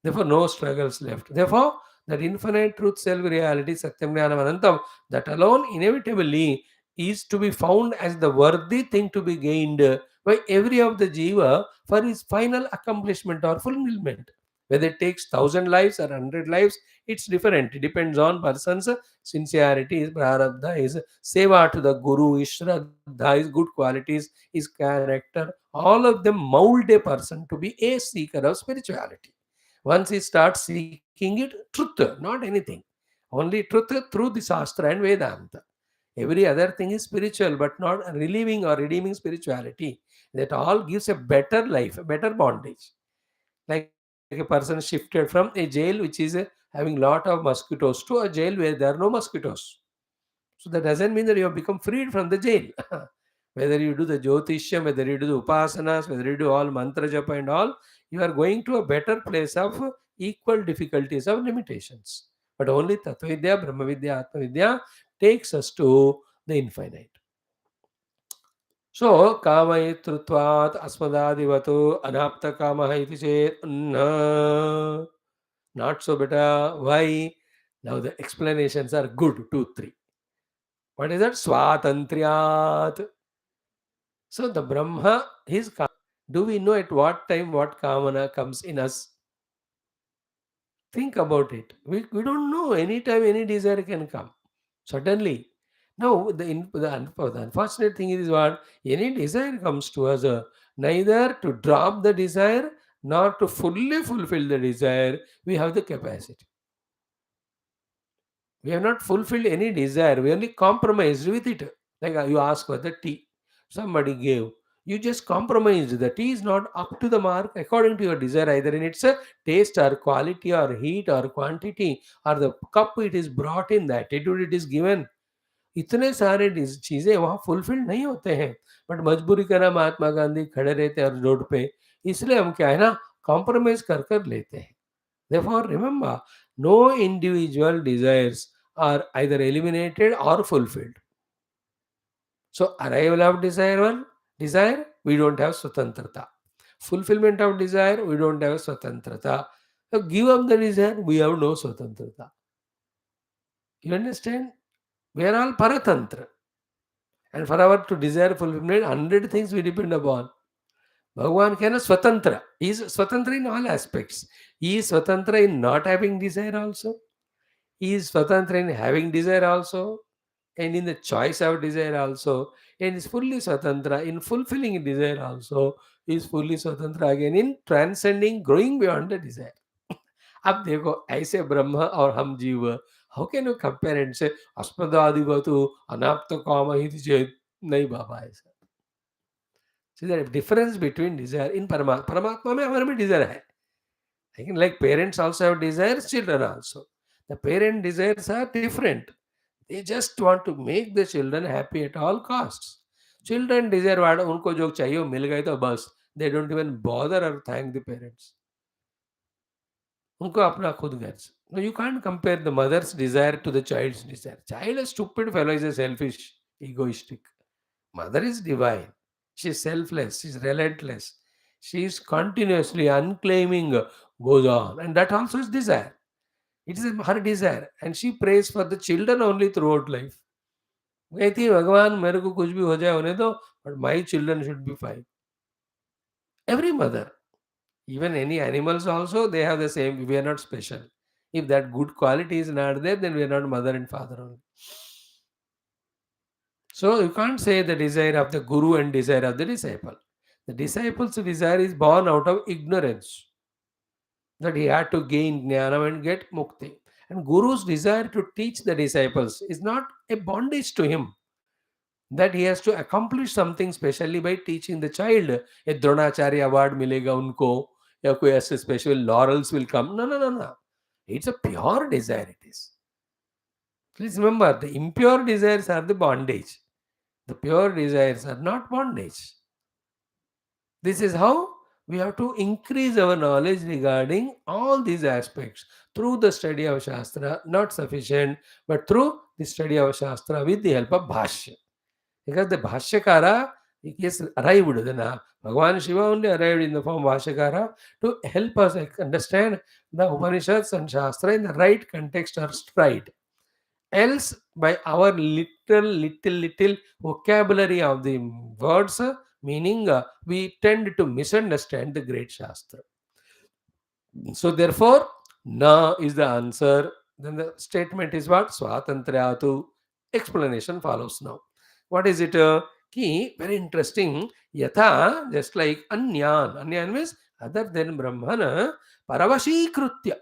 Therefore, no struggles left. Therefore, that infinite truth, self reality, Satyam Jnanam Anantam, that alone inevitably is to be found as the worthy thing to be gained by every of the jiva for his final accomplishment or fulfillment. Whether it takes 1,000 lives or 100 lives, it's different. It depends on person's sincerity, his prarabdha, his seva to the guru, his shraddha, his good qualities, his character. All of them mold a person to be a seeker of spirituality. Once he starts seeking it, truth, not anything. Only truth through the Shastra and Vedanta. Every other thing is spiritual, but not relieving or redeeming spirituality. That all gives a better life, a better bondage. Like a person shifted from a jail which is having lot of mosquitoes to a jail where there are no mosquitoes. So that doesn't mean that you have become freed from the jail. Whether you do the Jyotishyam, whether you do the Upasanas, whether you do all mantra japa and all, you are going to a better place of equal difficulties of limitations. But only Tattvavidya, Brahmavidya, Atmavidya takes us to the infinite. So, kamayitritvat asmadadivatu anapta kamaha iti chet not so better. Why? Now the explanations are good. 2, 3. What is that? Swatantriyat. So the Brahma, his do we know at what time what Kamana comes in us? Think about it. We don't know. Anytime any desire can come. Suddenly. Now, the unfortunate thing is what? Any desire comes to us, neither to drop the desire nor to fully fulfill the desire, we have the capacity. We have not fulfilled any desire. We only compromised with it. Like you ask for the tea. Somebody gave. You just compromised. The tea is not up to the mark according to your desire, either in its taste or quality or heat or quantity or the cup it is brought in, the attitude it is given. इतने सारे चीज़ें वहाँ fulfil नहीं होते हैं, but मजबूरी का नाम महात्मा गांधी खड़े रहते हैं रोड पे, इसलिए हम क्या है ना कॉम्प्रोमाइज कर कर लेते हैं. Therefore, remember, no individual desires are either eliminated or fulfilled. So, arrival of desire, we don't have swatantrata. Fulfillment of desire, we don't have swatantrata. So, give up the desire, we have no swatantrata. You understand? We are all paratantra. And for our to desire fulfillment, 100 things we depend upon. Bhagavan can swatantra. He is swatantra in all aspects. He is swatantra in not having desire also. He is swatantra in having desire also, and in the choice of desire also, and is fully swatantra in fulfilling desire also. He is fully swatantra again in transcending, growing beyond the desire. अब देखो ऐसे ब्रह्म और हम जीव, how can you compare and से अस्मदादिवतु अनाप्त काम ही चेत, नहीं बाबा ऐसा. See the difference between desire in Paramatma में हमारे में desire है. Like parents also have desires, children also. The parent desires are different. They just want to make the children happy at all costs. Children desire what उनको जो चाहिए वो मिल गए तो बस. They don't even bother or thank the parents. उनको अपना खुद गर्ज. No, you can't compare the mother's desire to the child's desire. Child is stupid fellow, is a selfish, egoistic. Mother is divine. She is selfless. She is relentless. She is continuously unclaiming, goes on. And that also is desire. It is her desire. And she prays for the children only throughout life. कहती है भगवान मेरे को कुछ भी हो जाए होने दो, but my children should be fine. Every mother, even any animals also, they have the same. We are not special. If that good quality is not there, then we are not mother and father only. So you can't say the desire of the guru and desire of the disciple. The disciple's desire is born out of ignorance, that he had to gain jnana and get mukti. And guru's desire to teach the disciples is not a bondage to him, that he has to accomplish something specially by teaching the child. A Dronacharya award milega unko, या कोई ऐसे special laurels will come. No, no, no, no. It's a pure desire. It is. Please remember, the impure desires are the bondage. The pure desires are not bondage. This is how we have to increase our knowledge regarding all these aspects through the study of Shastra, not sufficient, but through the study of Shastra with the help of Bhashya. Because the Bhashyakara is arrived, then Bhagavan Shiva only arrived in the form of Bhashyakara to help us understand the Upanishads and Shastra in the right context or stride. Else, by our little vocabulary of the words, meaning we tend to misunderstand the great Shastra. So, therefore, na is the answer. Then the statement is what? Swatantrayatu. Explanation follows now. What is it? Ki, very interesting. Yatha, just like anyan. Anyan means other than Brahmana, paravashikritya.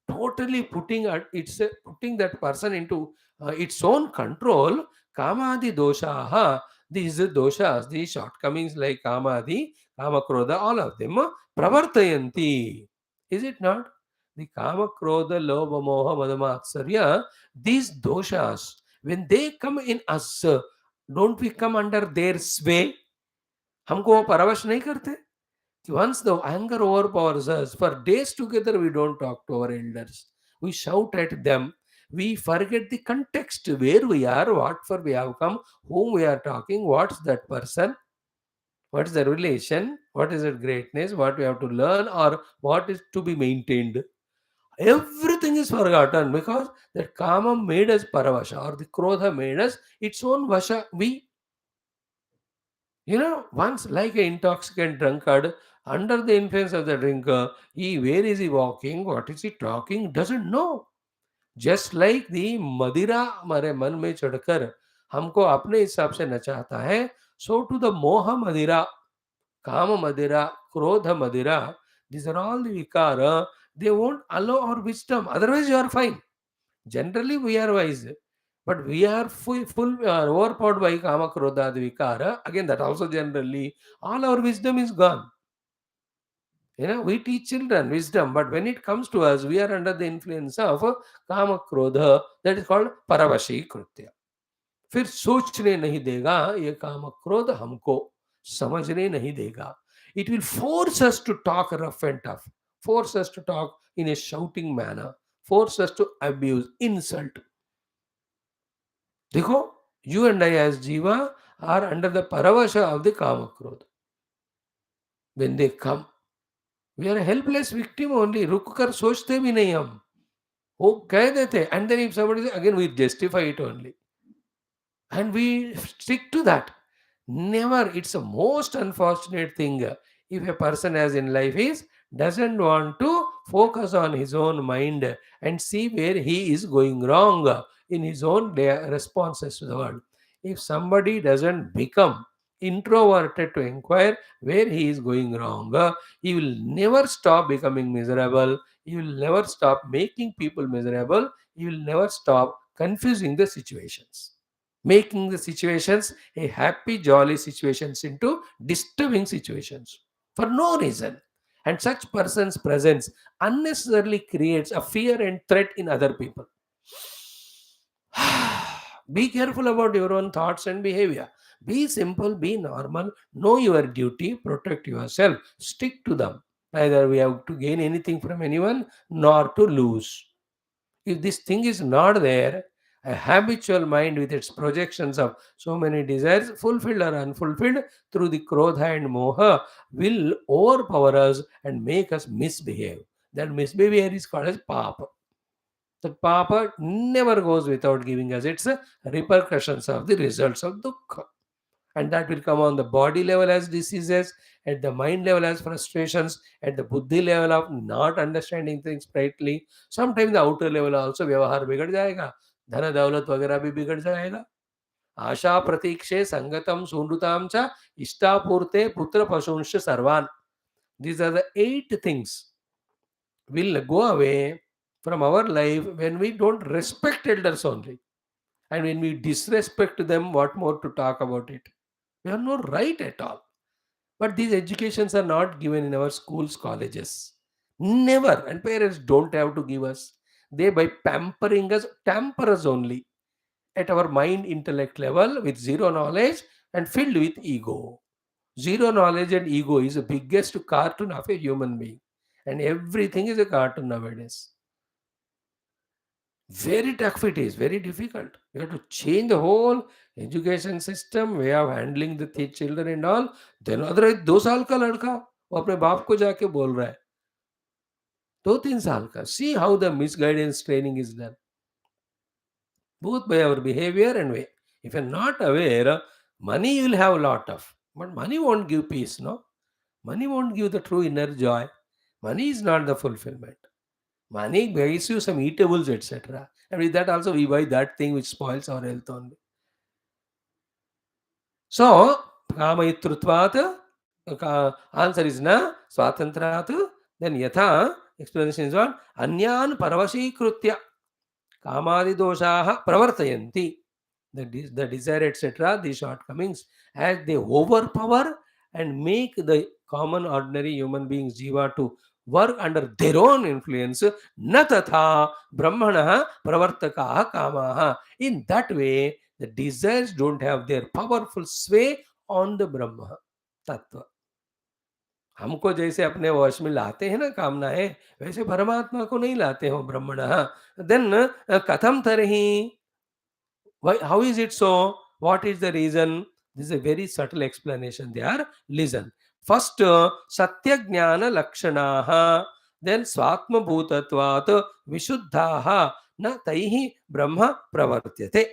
Totally putting that person into its own control. Kamadi doshaha. These doshas, these shortcomings like kamadi, kamakroda, all of them pravartayanti. Is it not? The kama, krodha, lobha, moha, madamatsarya, these doshas, when they come in us, don't we come under their sway? हमको वो परवश नहीं करते? Once the anger overpowers us, for days together we don't talk to our elders. We shout at them. We forget the context, where we are, what for we have come, whom we are talking, what's that person, what is the relation, what is the greatness, what we have to learn, or what is to be maintained. Everything is forgotten because that kama made us paravasha, or the krodha made us its own vasha. Once like an intoxicant drunkard, under the influence of the drinker, where is he walking, what is he talking, doesn't know. Just like the madira हमारे मन में चढ़कर हमको अपने हिसाब से नचाता है, so to the moha madira, kama madira, krodha madira, these are all the vikara. They won't allow our wisdom. Otherwise, you are fine. Generally, we are wise. But we are full overpowered by kama, krodha, vikara. Again, that also generally, all our wisdom is gone. We teach children wisdom, but when it comes to us, we are under the influence of kama, krodha. That is called paravashi krutya. फिर सोचने नहीं देगा ये काम क्रोध हमको समझने नहीं देगा. It will force us to talk rough and tough, force us to talk in a shouting manner, force us to abuse, insult. देखो, you and I as jiva are under the paravasha of the kama krodha. When they come, we are a helpless victim only. रुक कर सोचते भी नहीं हम, वो कह देते, and then if somebody says, again we justify it only. And we stick to that. Never. It's a most unfortunate thing if a person as in life is doesn't want to focus on his own mind and see where he is going wrong in his own responses to the world. If somebody doesn't become introverted to inquire where he is going wrong, he will never stop becoming miserable. He will never stop making people miserable. He will never stop confusing the situations, making the situations a happy, jolly situations into disturbing situations for no reason. And such person's presence unnecessarily creates a fear and threat in other people. Be careful about your own thoughts and behavior. Be simple, be normal, know your duty, protect yourself, stick to them. Neither we have to gain anything from anyone nor to lose. If this thing is not there, a habitual mind with its projections of so many desires, fulfilled or unfulfilled, through the krodha and moha, will overpower us and make us misbehave. That misbehavior is called as papa. That papa never goes without giving us its repercussions of the results of dukkha. And that will come on the body level as diseases, at the mind level as frustrations, at the buddhi level of not understanding things rightly. Sometimes the outer level also व्यवहार बिगड़ जाएगा, धन दौलत वगैरह भी बिगड़ जाएगा. आशा प्रतीक्षे संगतम सुनृताम च इष्टापूर्ते पुत्र पशुंश सर्वान. These are the 8 things will go away from our life when we don't respect elders only. And when we disrespect them, what more to talk about it? We have no right at all. But these educations are not given in our schools, colleges. Never. And parents don't have to give us. They, by pampering us, tamper us only at our mind intellect level with zero knowledge and filled with ego. Zero knowledge and ego is the biggest cartoon of a human being. And everything is a cartoon nowadays. Very tough it is, very difficult. You have to change the whole education system, way of handling the children and all. Then otherwise 2 साल का लड़का वो अपने बाप को जाके बोल रहा है 2-3 साल का. See how the misguidance training is done, both by our behavior and way. If you're not aware, money you will have a lot of, but money won't give peace, no? Money won't give the true inner joy. Money is not the fulfillment. Money buys you some eatables, etc. And with that also we buy that thing which spoils our health only. So, Kamayitrutvata, answer is na, Swatantrat, then Yatha, explanation is what? Anyan Paravashikritya, Kamadi doshaha Pravartayanti. The desire, etc., the shortcomings, as they overpower and make the common ordinary human beings, jiva, to work under their own influence, natatha brahmana pravartakaha kamaha. In that way, the desires don't have their powerful sway on the Brahma तत्व. हमको जैसे अपने वश में लाते हैं ना कामनाएं, वैसे परमात्मा को नहीं लाते हो ब्रह्मण. देन कथम तरही, why, how is it so? What is the reason? This is a very subtle explanation there. Listen. First, Satya Jnana Lakshanaha. Then Swatma Bhutatvat Vishuddhaha Na Taihi Brahma Pravartyate.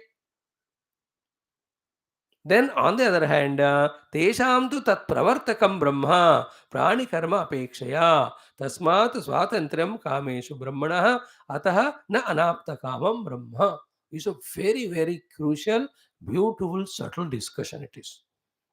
Then on the other hand, Tesham tu tat pravartakam Brahma Prani Karma Apekshaya Tasmat Swatantriyam Kameshu Brahmanaha Ataha Na Anapta Kamam Brahma. Is a very, very crucial, beautiful, subtle discussion it is.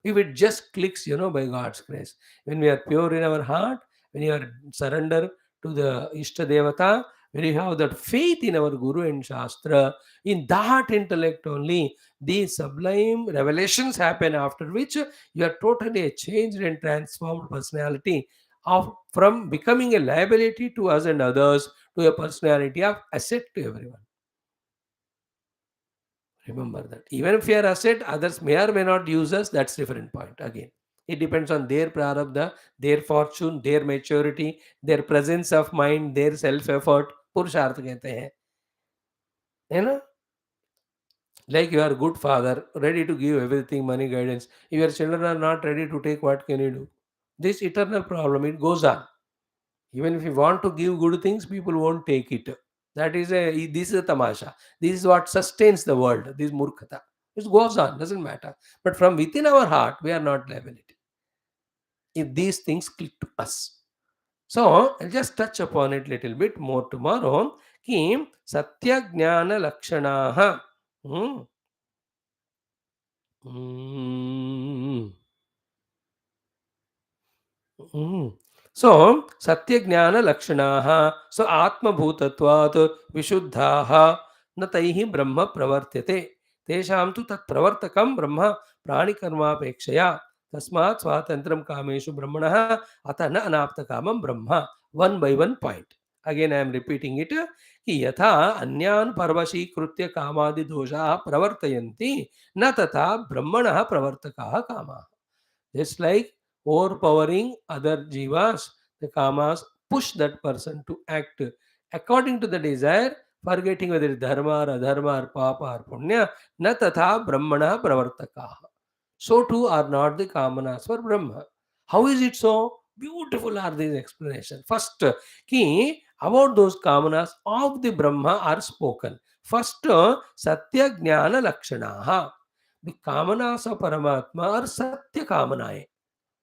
If it just clicks, by God's grace, when we are pure in our heart, when you are surrender to the Ishta Devata, when you have that faith in our Guru and Shastra, in that intellect only, these sublime revelations happen, after which you are totally a changed and transformed personality, from becoming a liability to us and others to a personality of asset to everyone. Remember that. Even if we are asset, others may or may not use us, that's different point. Again, it depends on their prarabdha, their fortune, their maturity, their presence of mind, their self-effort. पुरुषार्थ कहते हैं, है ना? Like you are a good father, ready to give everything, money, guidance. If your children are not ready to take, what can you do? This eternal problem, it goes on. Even if you want to give good things, people won't take it. This is a tamasha. This is what sustains the world. This murkhata. It goes on, doesn't matter. But from within our heart, we are not liability. If these things click to us. So I'll just touch upon it little bit more tomorrow. Ki Satya Jnana Lakshanaha. So, Satya Jnana Lakshanaha. So, Atma Bhutatvat Vishuddhaha Na Taihi Brahma Pravartyate. Tesham tu tat pravartakam Brahma Prani Karma Pekshaya. Tasmat Swatantram Kameshu Brahmanaha Ata Na Anapta Kamam Brahma. One by one point. Again, I am repeating it. कि यथा अन्यान् परवशीकृत्य कामादि दोषाः प्रवर्तयन्ति न तथा ब्रह्मणः प्रवर्तकाः कामाः. Just like overpowering other jivas, the kamas push that person to act according to the desire, forgetting whether it's dharma or adharma or papa or punya. Na tatha brahmana pravartakaha. So too are not the kamanas for Brahma. How is it so? Beautiful are these explanations. First, ki about those kamanas of the Brahma are spoken. First, satya jnana lakshanaha. The kamanas of Paramatma are satya kamanaye.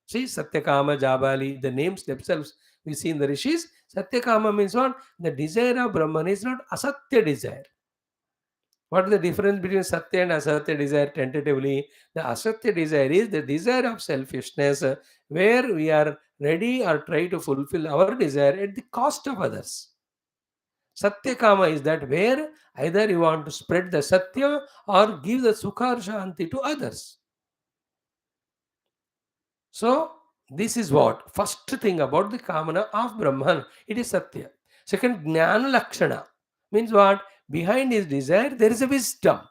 See, Satyakama, Jabali, the names themselves we see in the rishis. Satyakama means what? The desire of Brahman is not asatya desire. What is the difference between Satya and Asatya desire tentatively? The Asatya desire is the desire of selfishness, where we are ready or try to fulfill our desire at the cost of others. Satyakama is that where either you want to spread the Satya or give the Sukha or Shanti to others. So, this is what first thing about the Kamana of Brahman. It is Satya. Second, Jnana Lakshana means what? Behind his desire, there is a wisdom.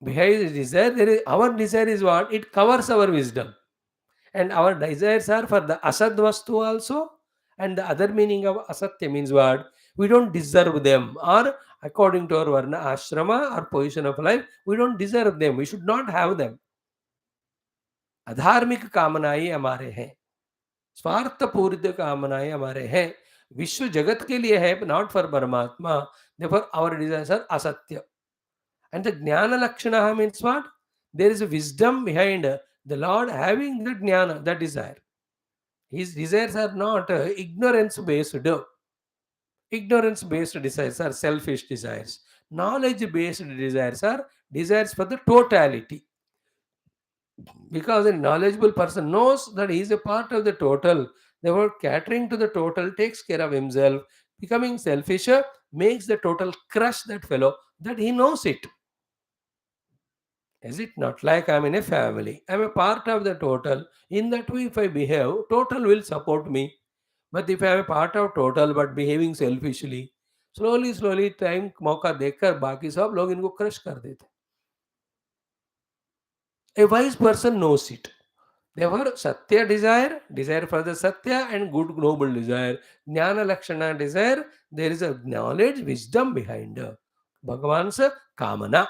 Behind his desire, our desire is what? It covers our wisdom. And our desires are for the Asad Vastu also. And the other meaning of Asatya means what? We don't deserve them. Or according to our Varna Ashrama or position of life, we don't deserve them. We should not have them. अधार्मिक कामनाएं हमारे हैं, स्वार्थ पूरित कामनाएं हमारे हैं, विश्व जगत के लिए है, नॉट फॉर परमात्मा. Therefore our desires are asatya. And the jnana lakshana means what? There is a wisdom behind the Lord having the jnana, the desire. His desires are not ignorance based. Ignorance based desires are selfish desires. Knowledge based desires are desires for the totality. Because a knowledgeable person knows that he is a part of the total. Therefore, catering to the total takes care of himself. Becoming selfish makes the total crush that fellow, that he knows it. Is it not? Like I'm in a family, I'm a part of the total. In that way, if I behave, total will support me. But if I'm a part of total but behaving selfishly, slowly time मौका देखकर बाकी सब लोग इनको crush कर देते. A wise person knows it. Therefore, Satya desire, desire for the Satya and good noble desire. Jnana Lakshana desire, there is a knowledge, wisdom behind Bhagavan's Kamana.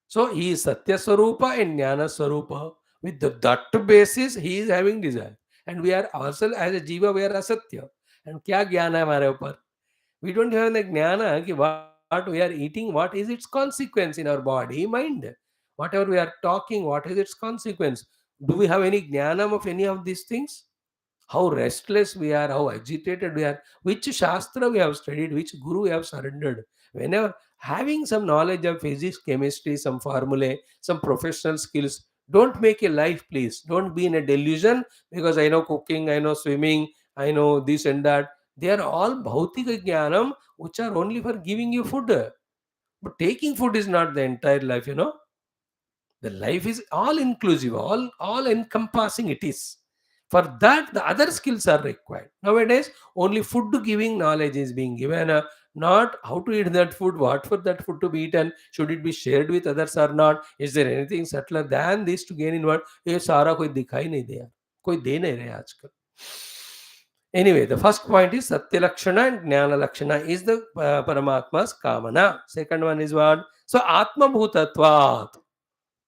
So, he is Satya Swarupa and Jnana Swarupa. With that basis, he is having desire. And we are ourselves as a Jiva, we are Asatya. And kya jnana hai hamare upar? We don't have the jnana ki what we are eating, what is its consequence in our body, mind. Whatever we are talking, what is its consequence? Do we have any jnana of any of these things? How restless we are, how agitated we are, which Shastra we have studied, which Guru we have surrendered. Whenever having some knowledge of physics, chemistry, some formulae, some professional skills, don't make a life, please. Don't be in a delusion because I know cooking, I know swimming, I know this and that. They are all bhautika jnanam, which are only for giving you food. But taking food is not the entire life. The life is all inclusive, all encompassing it is. For that, the other skills are required. Nowadays, only food giving knowledge is being given, not how to eat that food, what for that food to be eaten, should it be shared with others or not, is there anything subtler than this to gain in what? ये सारा कोई दिखाई नहीं दे यार, कोई दे नहीं रहे आजकल. Anyway, the first point is Satya Lakshana and Jnana Lakshana is the Paramatma's Kamana. Second one is what? So Atma Bhutatvat.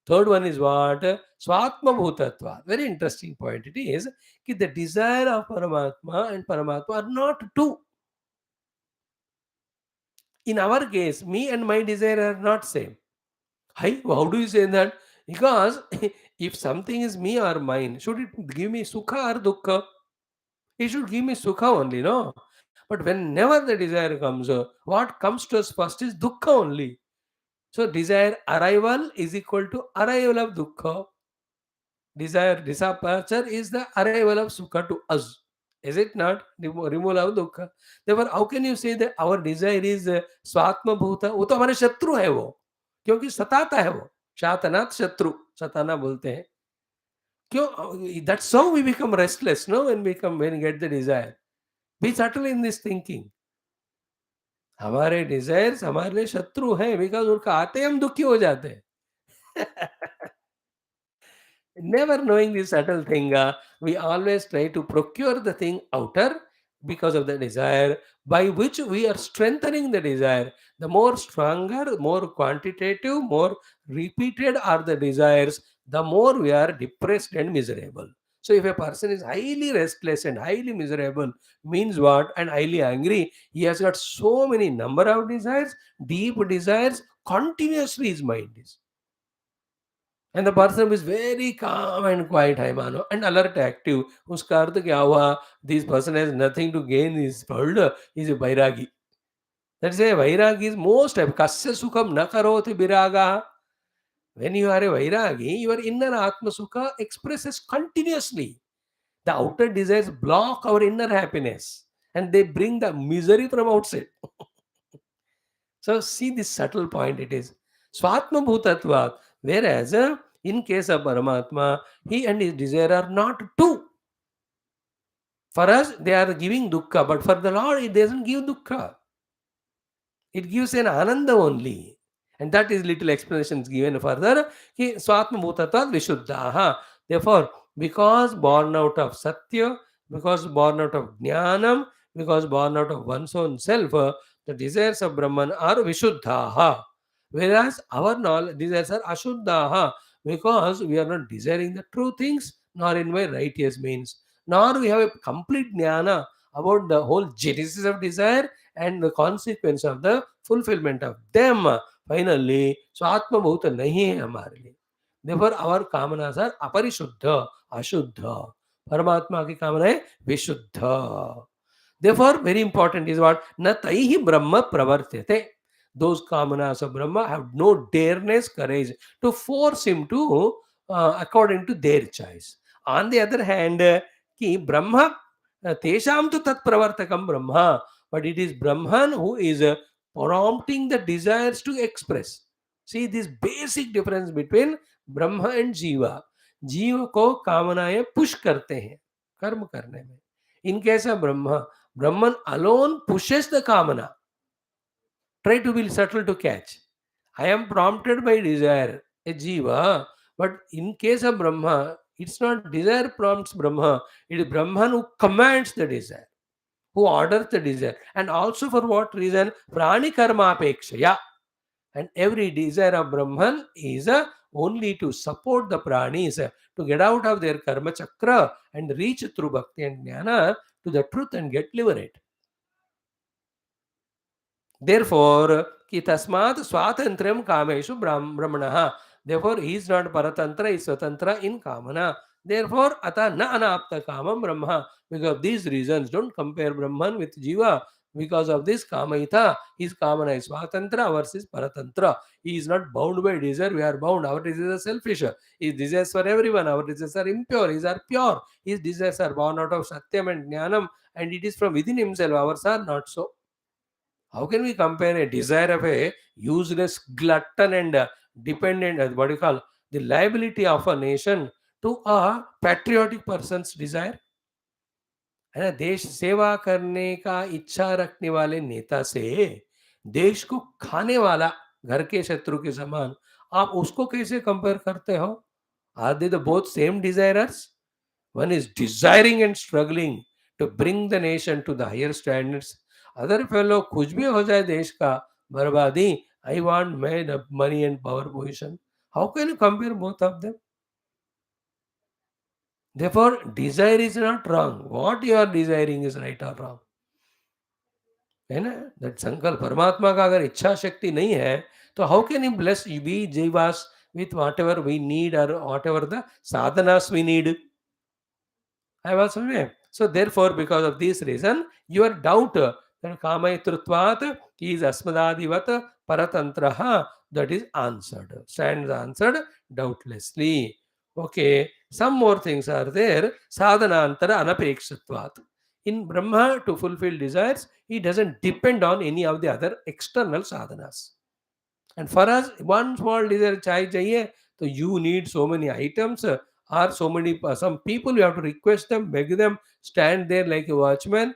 Third one is what? Swatma Bhutatva. Very interesting point it is that the desire of Paramatma and Paramatma are not two. In our case, me and my desire are not same. How do you say that? Because if something is me or mine, should it give me sukha or dukkha? It should give me sukha only, no? But whenever the desire comes, what comes to us first is dukkha only. So desire arrival is equal to arrival of dukkha. Desire departure is the arrival of sukha to us. Is it not? Removal of dukkha. Therefore, how can you say that our desire is स्वात्म भूत? वो तो हमारे शत्रु है वो, क्योंकि सताता है वो. शातनात शत्रु, सताना बोलते हैं. क्यों? That's how we become restless, no? When we get the desire. Be subtle in this thinking. हमारे डिजायर्स हमारे लिए शत्रु हैं, बिकॉज उनका आते ही हम दुखी हो जाते हैं. Never knowing this subtle thing, we always try to procure the thing outer because of the desire, by which we are strengthening the desire. The more stronger, more quantitative, more repeated are the desires, the more we are depressed and miserable. So, if a person is highly restless and highly miserable, means what? And highly angry, he has got so many number of desires, deep desires, continuously his mind is. And the person who is very calm and quiet, hai mano, and alert, active. उसका अर्थ क्या हुआ? This person has nothing to gain in this world. He is a vairagi. That's a vairagi is most kasya sukham na karoti viraga. When you are a vairagi, your inner atma sukha expresses continuously. The outer desires block our inner happiness, and they bring the misery from outside. So see this subtle point it is. Swatma bhutatvat. Whereas in case of Paramatma, he and his desire are not two. For us, they are giving dukkha, but for the Lord, it doesn't give dukkha. It gives an ananda only. And that is little explanations given further. Ki swatma bhutatvat vishuddhaha. Therefore, because born out of satya, because born out of jnanam, because born out of one's own self, the desires of Brahman are vishuddhaha. Whereas our knowledge, desires are ashuddhaha, because we are not desiring the true things, nor in way righteous means, nor we have a complete jnana about the whole genesis of desire and the consequence of the fulfillment of them. Finally, so Atma Bhuta nahi hai hamare liye. Therefore, our kamanas are aparishuddha, ashuddha. Paramatma ki kamana hai vishuddha. Therefore, very important is what? Na taihi brahma pravartyate. Those kamanas of Brahma have no dareness, courage to force him to according to their choice. On the other hand, ki Brahma, tesham tu tat pravartakam Brahma, but it is Brahman who is prompting the desires to express. See this basic difference between Brahma and Jiva. जीव को कामनाएं push करते हैं कर्म करने में. In case of Brahma, Brahman alone pushes the kamana. Try to be subtle to catch. I am prompted by desire, a jiva, but in case of Brahma, it's not desire prompts Brahma, it is Brahman who commands the desire, who orders the desire. And also for what reason? Prani karma apekshaya. And every desire of Brahman is only to support the pranis to get out of their karma chakra and reach through bhakti and jnana to the truth and get liberated. Therefore, ki tasmat swatantrayam kameshu brahmanaha. Therefore, he is not paratantra, he is swatantra in kamana. Therefore, ata na anapta kamam brahma. Because of these reasons, don't compare Brahman with Jiva. Because of this kamaita, his kamana is swatantra, ours is paratantra. He is not bound by desire, we are bound. Our desires are selfish. His desires for everyone, our desires are impure, his are pure. His desires are born out of satyam and jnanam, and it is from within himself. Ours are not so. How can we compare a desire of a useless glutton and dependent, what do you call, the liability of a nation to a patriotic person's desire? है ना, देश सेवा करने का इच्छा रखने वाले नेता से देश को खाने वाला घर के शत्रु के समान आप उसको कैसे कंपेयर करते हो? Are they the both same desirers? One is desiring and struggling to bring the nation to the higher standards. Other fellow कुछ भी हो जाए देश का बर्बादी, I want money and power position. How can you compare both of them? Therefore, desire is not wrong. What you are desiring is right or wrong. है ना? That संकल्प परमात्मा का अगर इच्छा शक्ति नहीं है, तो how can he bless we jivas with whatever we need or whatever the sadhanas we need? I was aware. So therefore, because of this reason, your doubt that kamayitrutvat is asmadadivat paratantraha, that is answered. Stands answered doubtlessly. Okay, some more things are there. Sadhanantara anapekshitvat. In Brahma, to fulfill desires, he doesn't depend on any of the other external sadhanas. And for us, one small desire chai chahiye, so you need so many items or so many some people you have to request them, beg them, stand there like a watchman